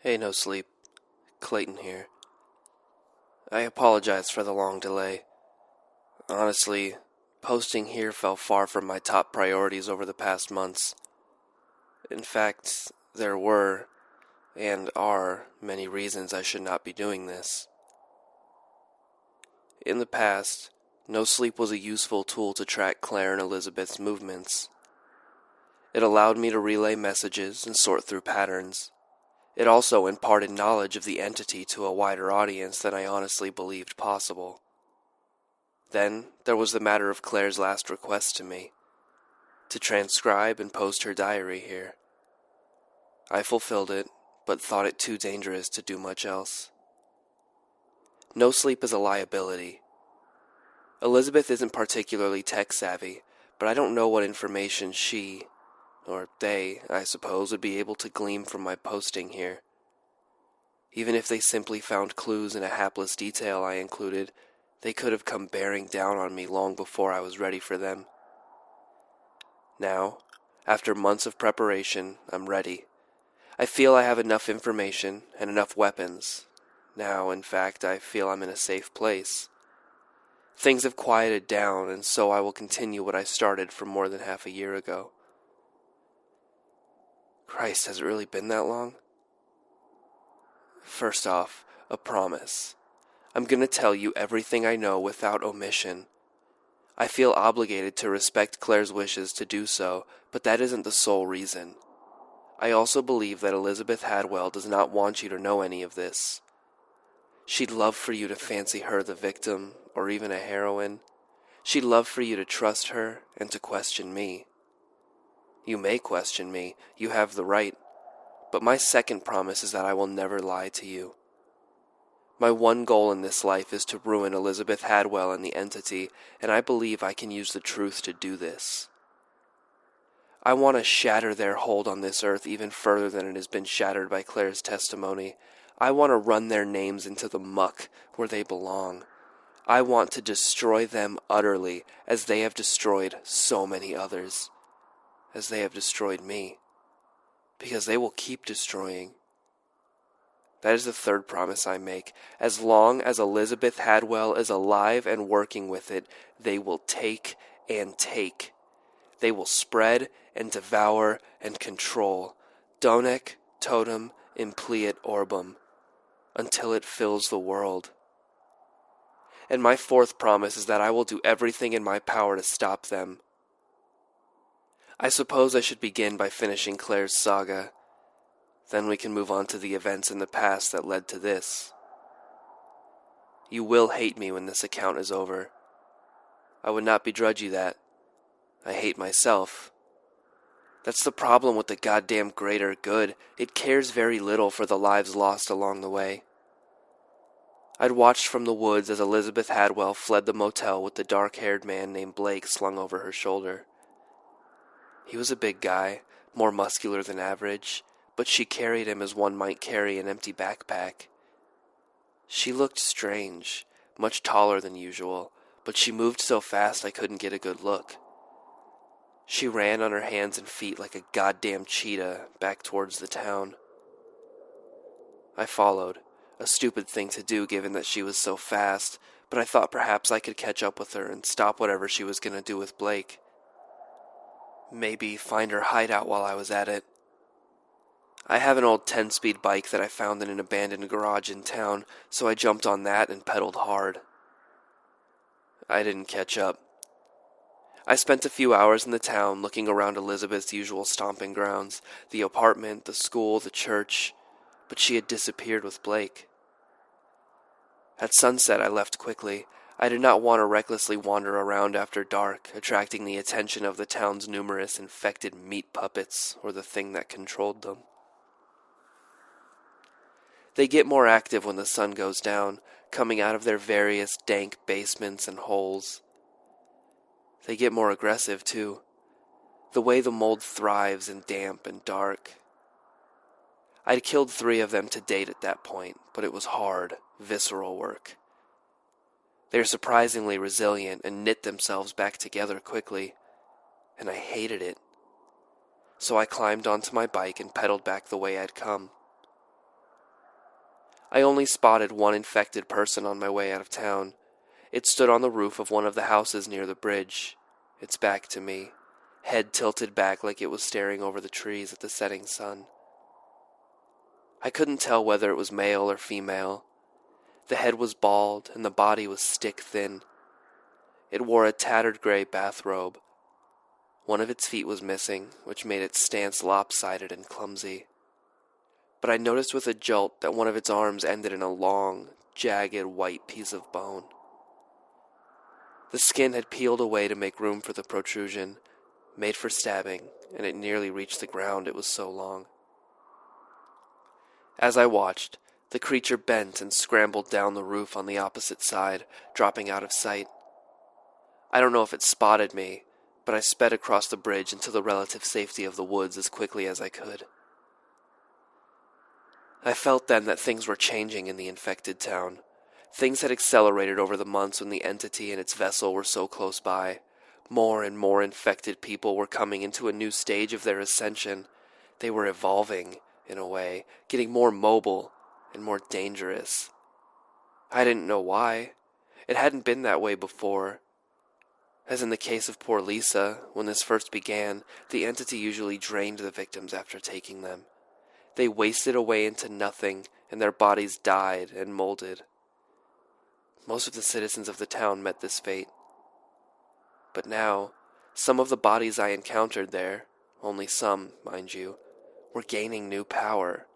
Hey, no sleep. Clayton here. I apologize for the long delay. Honestly, posting here fell far from my top priorities over the past months. In fact, there were, and are, many reasons I should not be doing this. In the past, no sleep was a useful tool to track Claire and Elizabeth's movements. It allowed me to relay messages and sort through patterns. It also imparted knowledge of the entity to a wider audience than I honestly believed possible. Then there was the matter of Claire's last request to me, to transcribe and post her diary here. I fulfilled it, but thought it too dangerous to do much else. No sleep is a liability. Elizabeth isn't particularly tech-savvy, but I don't know what information she, or they, I suppose, would be able to glean from my posting here. Even if they simply found clues in a hapless detail I included, they could have come bearing down on me long before I was ready for them. Now, after months of preparation, I'm ready. I feel I have enough information and enough weapons. Now, in fact, I feel I'm in a safe place. Things have quieted down, and so I will continue what I started from more than half a year ago. Christ, has it really been that long? First off, a promise. I'm going to tell you everything I know without omission. I feel obligated to respect Claire's wishes to do so, but that isn't the sole reason. I also believe that Elizabeth Hadwell does not want you to know any of this. She'd love for you to fancy her the victim, or even a heroine. She'd love for you to trust her and to question me. You may question me, you have the right, but my second promise is that I will never lie to you. My one goal in this life is to ruin Elizabeth Hadwell and the entity, and I believe I can use the truth to do this. I want to shatter their hold on this earth even further than it has been shattered by Claire's testimony. I want to run their names into the muck where they belong. I want to destroy them utterly, as they have destroyed so many others, as they have destroyed me, because they will keep destroying. That is the third promise I make. As long as Elizabeth Hadwell is alive and working with it, they will take and take. They will spread and devour and control. Donec totem impliet orbum, until it fills the world. And my fourth promise is that I will do everything in my power to stop them. I suppose I should begin by finishing Claire's saga. Then we can move on to the events in the past that led to this. You will hate me when this account is over. I would not begrudge you that. I hate myself. That's the problem with the goddamn greater good. It cares very little for the lives lost along the way. I'd watched from the woods as Elizabeth Hadwell fled the motel with the dark-haired man named Blake slung over her shoulder. He was a big guy, more muscular than average, but she carried him as one might carry an empty backpack. She looked strange, much taller than usual, but she moved so fast I couldn't get a good look. She ran on her hands and feet like a goddamn cheetah back towards the town. I followed, a stupid thing to do given that she was so fast, but I thought perhaps I could catch up with her and stop whatever she was going to do with Blake. Maybe find her hideout while I was at it. I have an old 10-speed bike that I found in an abandoned garage in town, so I jumped on that and pedaled hard. I didn't catch up. I spent a few hours in the town looking around Elizabeth's usual stomping grounds, the apartment, the school, the church, but she had disappeared with Blake. At sunset I left quickly. I did not want to recklessly wander around after dark, attracting the attention of the town's numerous infected meat puppets or the thing that controlled them. They get more active when the sun goes down, coming out of their various dank basements and holes. They get more aggressive, too. The way the mold thrives in damp and dark. I'd killed 3 of them to date at that point, but it was hard, visceral work. They are surprisingly resilient and knit themselves back together quickly, and I hated it. So I climbed onto my bike and pedaled back the way I'd come. I only spotted one infected person on my way out of town. It stood on the roof of one of the houses near the bridge, its back to me, head tilted back like it was staring over the trees at the setting sun. I couldn't tell whether it was male or female. The head was bald and the body was stick-thin. It wore a tattered gray bathrobe. One of its feet was missing, which made its stance lopsided and clumsy. But I noticed with a jolt that one of its arms ended in a long, jagged white piece of bone. The skin had peeled away to make room for the protrusion, made for stabbing, and it nearly reached the ground, it was so long. As I watched, the creature bent and scrambled down the roof on the opposite side, dropping out of sight. I don't know if it spotted me, but I sped across the bridge into the relative safety of the woods as quickly as I could. I felt then that things were changing in the infected town. Things had accelerated over the months when the entity and its vessel were so close by. More and more infected people were coming into a new stage of their ascension. They were evolving, in a way, getting more mobile and more dangerous. I didn't know why. It hadn't been that way before. As in the case of poor Lisa, when this first began, the entity usually drained the victims after taking them. They wasted away into nothing, and their bodies died and molded. Most of the citizens of the town met this fate. But now, some of the bodies I encountered there, only some, mind you, were gaining new power.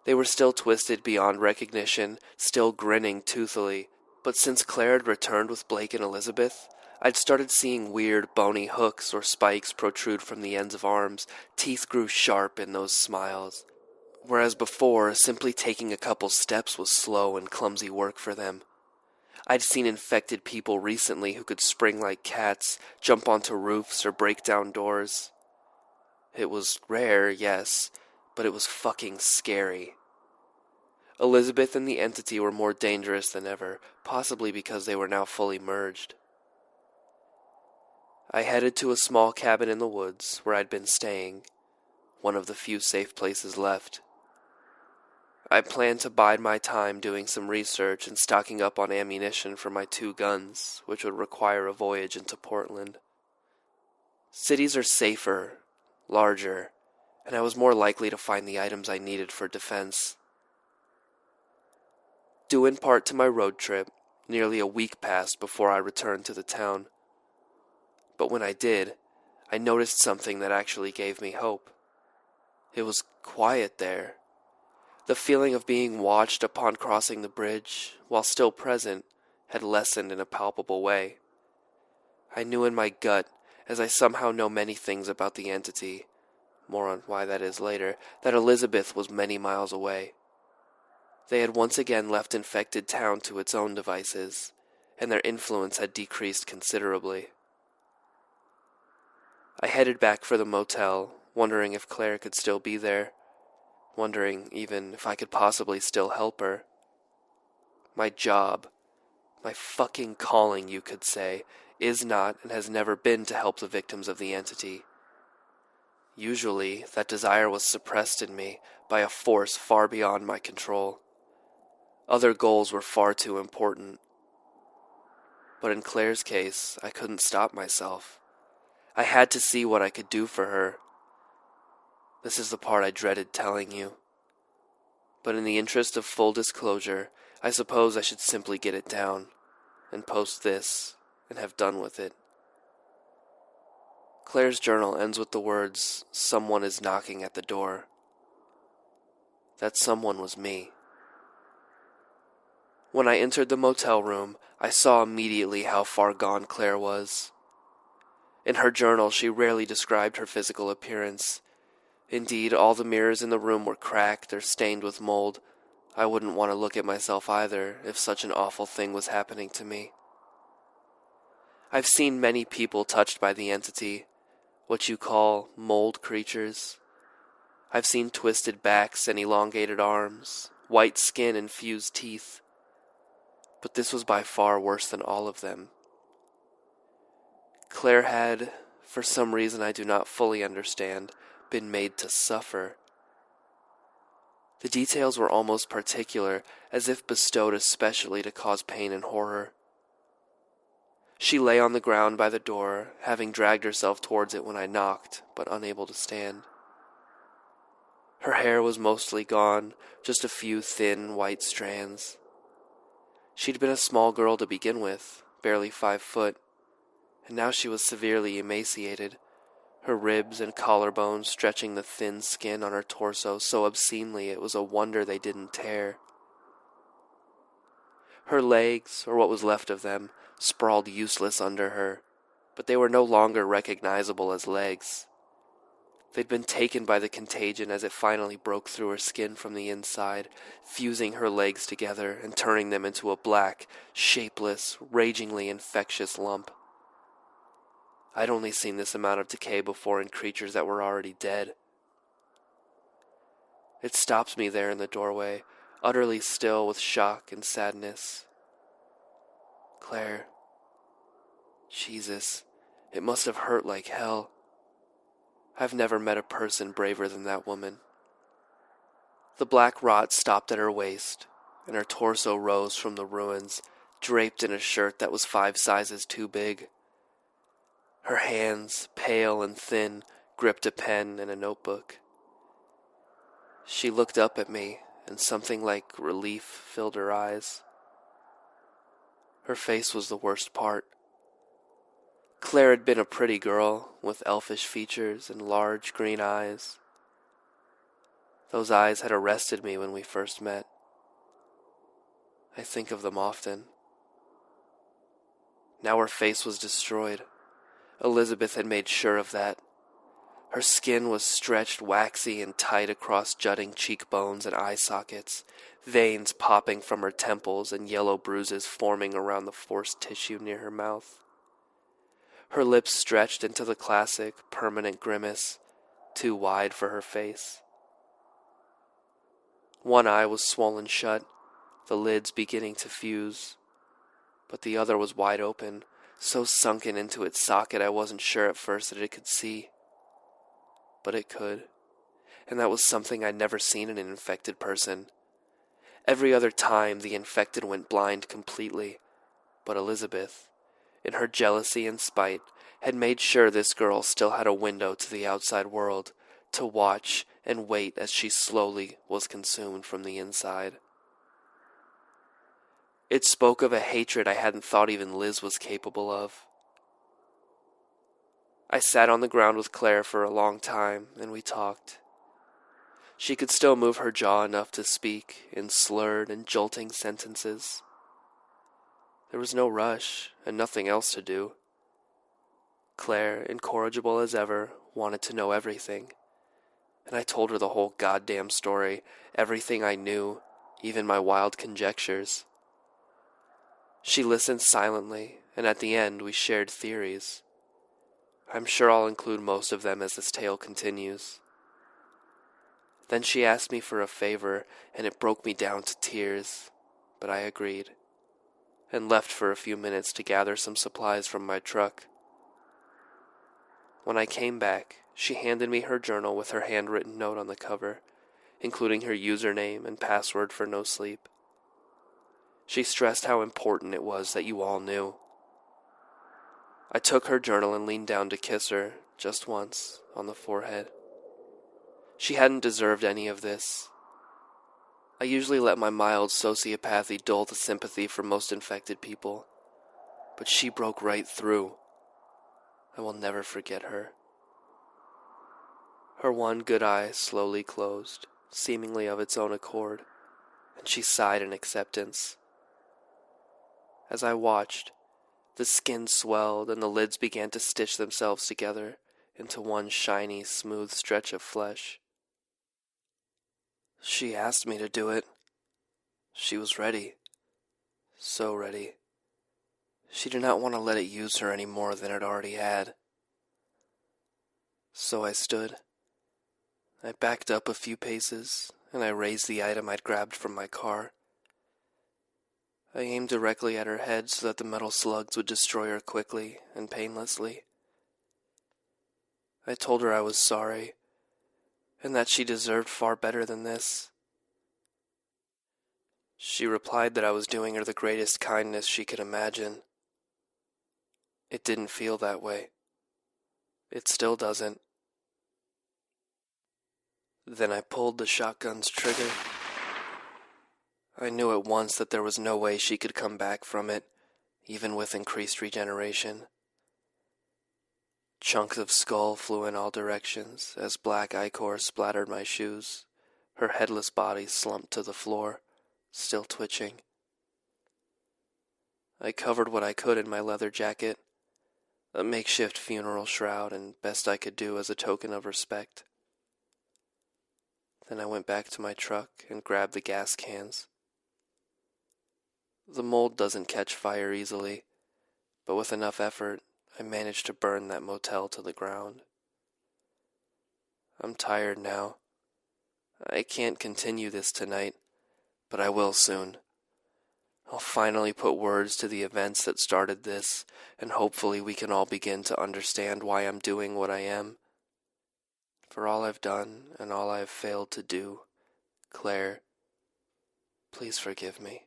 They were still twisted beyond recognition, still grinning toothily, but since Claire had returned with Blake and Elizabeth, I'd started seeing weird bony hooks or spikes protrude from the ends of arms. Teeth grew sharp in those smiles. Whereas before, simply taking a couple steps was slow and clumsy work for them. I'd seen infected people recently who could spring like cats, jump onto roofs, or break down doors. It was rare, yes, but it was fucking scary. Elizabeth and the entity were more dangerous than ever, possibly because they were now fully merged. I headed to a small cabin in the woods where I'd been staying, one of the few safe places left. I planned to bide my time doing some research and stocking up on ammunition for my 2 guns, which would require a voyage into Portland. Cities are safer, larger, and I was more likely to find the items I needed for defense. Due in part to my road trip, nearly a week passed before I returned to the town. But when I did, I noticed something that actually gave me hope. It was quiet there. The feeling of being watched upon crossing the bridge, while still present, had lessened in a palpable way. I knew in my gut, as I somehow know many things about the entity, more on why that is later, that Elizabeth was many miles away. They had once again left infected town to its own devices, and their influence had decreased considerably. I headed back for the motel, wondering if Claire could still be there, wondering even if I could possibly still help her. My job, my fucking calling, you could say, is not and has never been to help the victims of the entity. Usually, that desire was suppressed in me by a force far beyond my control. Other goals were far too important. But in Claire's case, I couldn't stop myself. I had to see what I could do for her. This is the part I dreaded telling you. But in the interest of full disclosure, I suppose I should simply get it down, and post this, and have done with it. Claire's journal ends with the words, "Someone is knocking at the door." That someone was me. When I entered the motel room, I saw immediately how far gone Claire was. In her journal, she rarely described her physical appearance. Indeed, all the mirrors in the room were cracked or stained with mold. I wouldn't want to look at myself either, if such an awful thing was happening to me. I've seen many people touched by the entity, what you call mold creatures. I've seen twisted backs and elongated arms, white skin and fused teeth. But this was by far worse than all of them. Claire had, for some reason I do not fully understand, been made to suffer. The details were almost particular, as if bestowed especially to cause pain and horror. She lay on the ground by the door, having dragged herself towards it when I knocked, but unable to stand. Her hair was mostly gone, just a few thin, white strands. She'd been a small girl to begin with, barely 5 foot, and now she was severely emaciated, her ribs and collarbones stretching the thin skin on her torso so obscenely it was a wonder they didn't tear. Her legs, or what was left of them, sprawled useless under her, but they were no longer recognizable as legs. They'd been taken by the contagion as it finally broke through her skin from the inside, fusing her legs together and turning them into a black, shapeless, ragingly infectious lump. I'd only seen this amount of decay before in creatures that were already dead. It stopped me there in the doorway, utterly still with shock and sadness. Claire. Jesus, it must have hurt like hell. I've never met a person braver than that woman. The black rot stopped at her waist, and her torso rose from the ruins, draped in a shirt that was 5 sizes too big. Her hands, pale and thin, gripped a pen and a notebook. She looked up at me, and something like relief filled her eyes. Her face was the worst part. Claire had been a pretty girl, with elfish features and large green eyes. Those eyes had arrested me when we first met. I think of them often. Now her face was destroyed. Elizabeth had made sure of that. Her skin was stretched waxy and tight across jutting cheekbones and eye sockets, veins popping from her temples and yellow bruises forming around the forced tissue near her mouth. Her lips stretched into the classic, permanent grimace, too wide for her face. One eye was swollen shut, the lids beginning to fuse, but the other was wide open, so sunken into its socket I wasn't sure at first that it could see. But it could, and that was something I'd never seen in an infected person. Every other time the infected went blind completely, but Elizabeth, in her jealousy and spite, had made sure this girl still had a window to the outside world, to watch and wait as she slowly was consumed from the inside. It spoke of a hatred I hadn't thought even Liz was capable of. I sat on the ground with Claire for a long time, and we talked. She could still move her jaw enough to speak in slurred and jolting sentences. There was no rush, and nothing else to do. Claire, incorrigible as ever, wanted to know everything, and I told her the whole goddamn story, everything I knew, even my wild conjectures. She listened silently, and at the end we shared theories. I'm sure I'll include most of them as this tale continues. Then she asked me for a favor, and it broke me down to tears, but I agreed, and left for a few minutes to gather some supplies from my truck. When I came back, she handed me her journal with her handwritten note on the cover, including her username and password for no sleep. She stressed how important it was that you all knew. I took her journal and leaned down to kiss her, just once, on the forehead. She hadn't deserved any of this. I usually let my mild sociopathy dull the sympathy for most infected people, but she broke right through. I will never forget her. Her one good eye slowly closed, seemingly of its own accord, and she sighed in acceptance. As I watched, the skin swelled and the lids began to stitch themselves together into one shiny, smooth stretch of flesh. She asked me to do it. She was ready. So ready. She did not want to let it use her any more than it already had. So I stood. I backed up a few paces, and I raised the item I'd grabbed from my car. I aimed directly at her head so that the metal slugs would destroy her quickly and painlessly. I told her I was sorry, and that she deserved far better than this. She replied that I was doing her the greatest kindness she could imagine. It didn't feel that way. It still doesn't. Then I pulled the shotgun's trigger. I knew at once that there was no way she could come back from it, even with increased regeneration. Chunks of skull flew in all directions as black ichor splattered my shoes. Her headless body slumped to the floor, still twitching. I covered what I could in my leather jacket, a makeshift funeral shroud, and best I could do as a token of respect. Then I went back to my truck and grabbed the gas cans. The mold doesn't catch fire easily, but with enough effort, I managed to burn that motel to the ground. I'm tired now. I can't continue this tonight, but I will soon. I'll finally put words to the events that started this, and hopefully we can all begin to understand why I'm doing what I am. For all I've done and all I have failed to do, Claire, please forgive me.